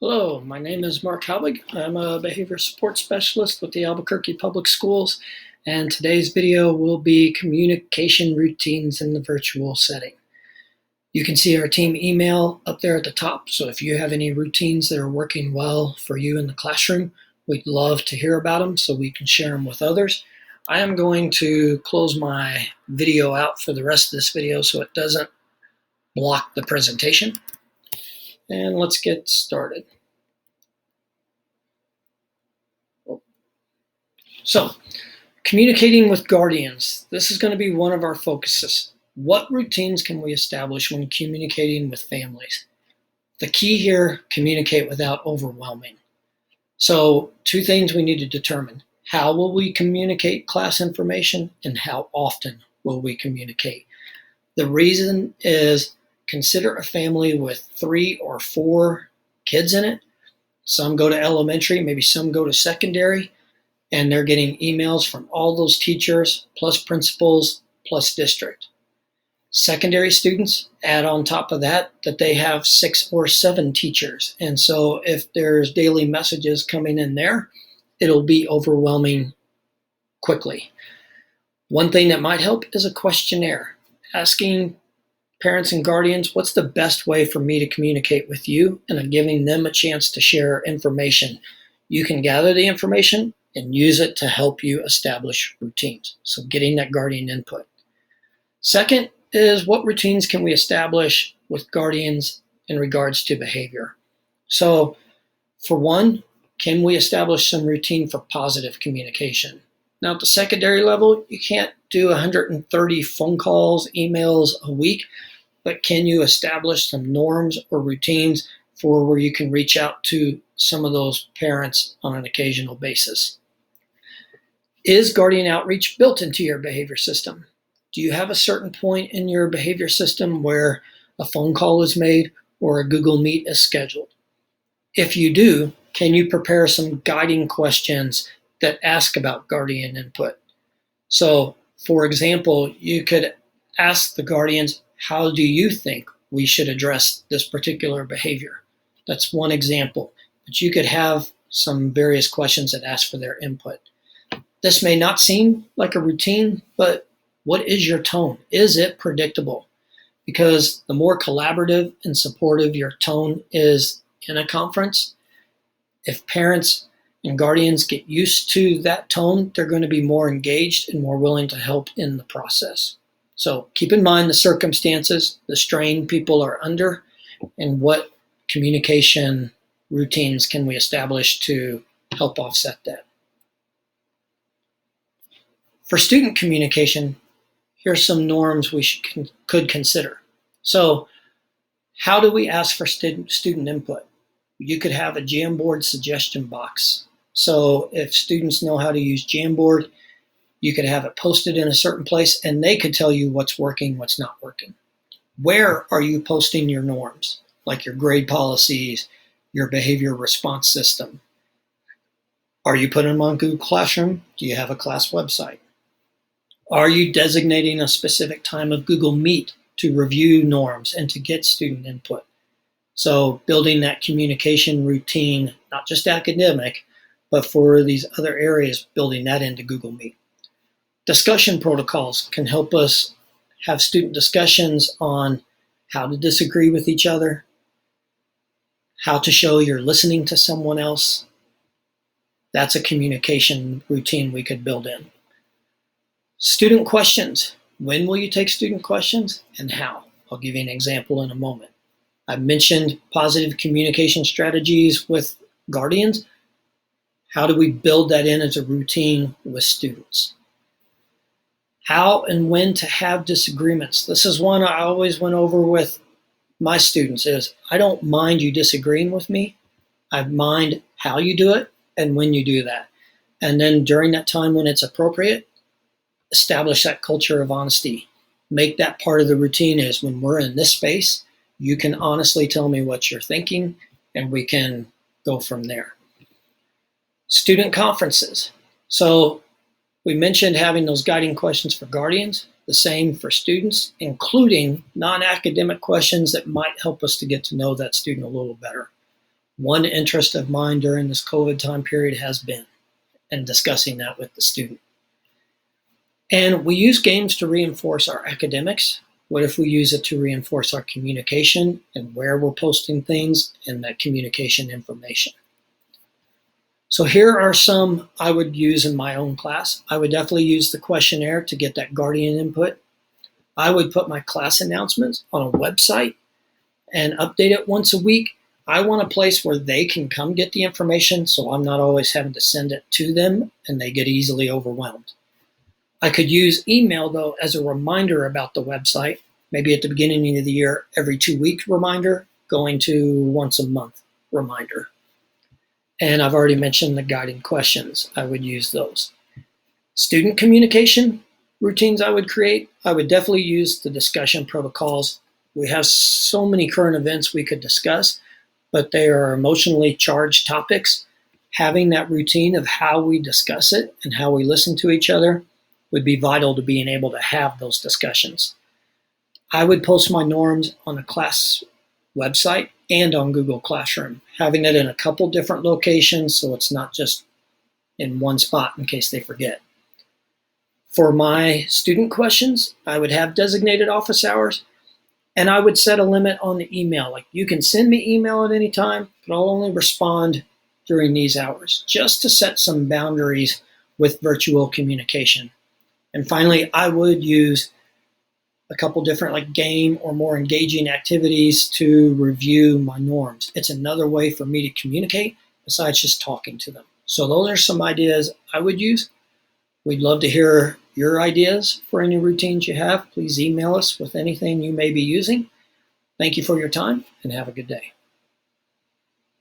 Hello, my name is Mark Halbig. I'm a behavior support specialist with the Albuquerque Public Schools, and today's video will be communication routines in the virtual setting. You can see our team email up there at the top, so if you have any routines that are working well for you in the classroom, we'd love to hear about them so we can share them with others. I am going to close my video out for the rest of this video so it doesn't block the presentation. And let's get started. So, communicating with guardians. This is going to be one of our focuses. What routines can we establish when communicating with families? The key here, communicate without overwhelming. So, two things we need to determine. How will we communicate class information and how often will we communicate? The reason is consider a family with 3 or 4 kids in it. Some go to elementary, maybe some go to secondary, and they're getting emails from all those teachers, plus principals, plus district. Secondary students, add on top of that they have 6 or 7 teachers. And so if there's daily messages coming in there, it'll be overwhelming quickly. One thing that might help is a questionnaire, asking parents and guardians, what's the best way for me to communicate with you? And giving them a chance to share information. You can gather the information and use it to help you establish routines. So getting that guardian input. Second is, what routines can we establish with guardians in regards to behavior? So for one, can we establish some routine for positive communication? Now at the secondary level, you can't do 130 phone calls, emails a week, but can you establish some norms or routines for where you can reach out to some of those parents on an occasional basis? Is guardian outreach built into your behavior system? Do you have a certain point in your behavior system where a phone call is made or a Google Meet is scheduled? If you do, can you prepare some guiding questions that ask about guardian input? So, for example, you could ask the guardians, how do you think we should address this particular behavior? That's one example, but you could have some various questions that ask for their input. This may not seem like a routine, but what is your tone? Is it predictable? Because the more collaborative and supportive your tone is in a conference, if parents and guardians get used to that tone, they're going to be more engaged and more willing to help in the process. So keep in mind the circumstances, the strain people are under, and what communication routines can we establish to help offset that. For student communication, here's some norms we could consider. So how do we ask for student input? You could have a Jamboard suggestion box. So if students know how to use Jamboard, you could have it posted in a certain place and they could tell you what's working, what's not working. Where are you posting your norms, like your grade policies, your behavior response system? Are you putting them on Google Classroom? Do you have a class website? Are you designating a specific time of Google Meet to review norms and to get student input? So building that communication routine, not just academic, but for these other areas, building that into Google Meet. Discussion protocols can help us have student discussions on how to disagree with each other, how to show you're listening to someone else. That's a communication routine we could build in. Student questions. When will you take student questions and how? I'll give you an example in a moment. I mentioned positive communication strategies with guardians. How do we build that in as a routine with students? How and when to have disagreements. This is one I always went over with my students is, I don't mind you disagreeing with me. I mind how you do it and when you do that. And then during that time when it's appropriate, establish that culture of honesty. Make that part of the routine is when we're in this space, you can honestly tell me what you're thinking and we can go from there. Student conferences. So we mentioned having those guiding questions for guardians, the same for students, including non-academic questions that might help us to get to know that student a little better. One interest of mine during this COVID time period has been in discussing that with the student. And we use games to reinforce our academics. What if we use it to reinforce our communication and where we're posting things and that communication information? So here are some I would use in my own class. I would definitely use the questionnaire to get that guardian input. I would put my class announcements on a website and update it once a week. I want a place where they can come get the information so I'm not always having to send it to them and they get easily overwhelmed. I could use email, though, as a reminder about the website, maybe at the beginning of the year, every 2-week reminder, going to once a month reminder. And I've already mentioned the guiding questions. I would use those. Student communication routines I would create. I would definitely use the discussion protocols. We have so many current events we could discuss, but they are emotionally charged topics. Having that routine of how we discuss it and how we listen to each other would be vital to being able to have those discussions. I would post my norms on a class website and on Google Classroom, having it in a couple different locations so it's not just in one spot in case they forget. For my student questions, I would have designated office hours, and I would set a limit on the email. Like, you can send me email at any time, but I'll only respond during these hours, just to set some boundaries with virtual communication. And finally, I would use a couple different like game or more engaging activities to review my norms. It's another way for me to communicate besides just talking to them. So those are some ideas I would use. We'd love to hear your ideas for any routines you have. Please email us with anything you may be using. Thank you for your time and have a good day.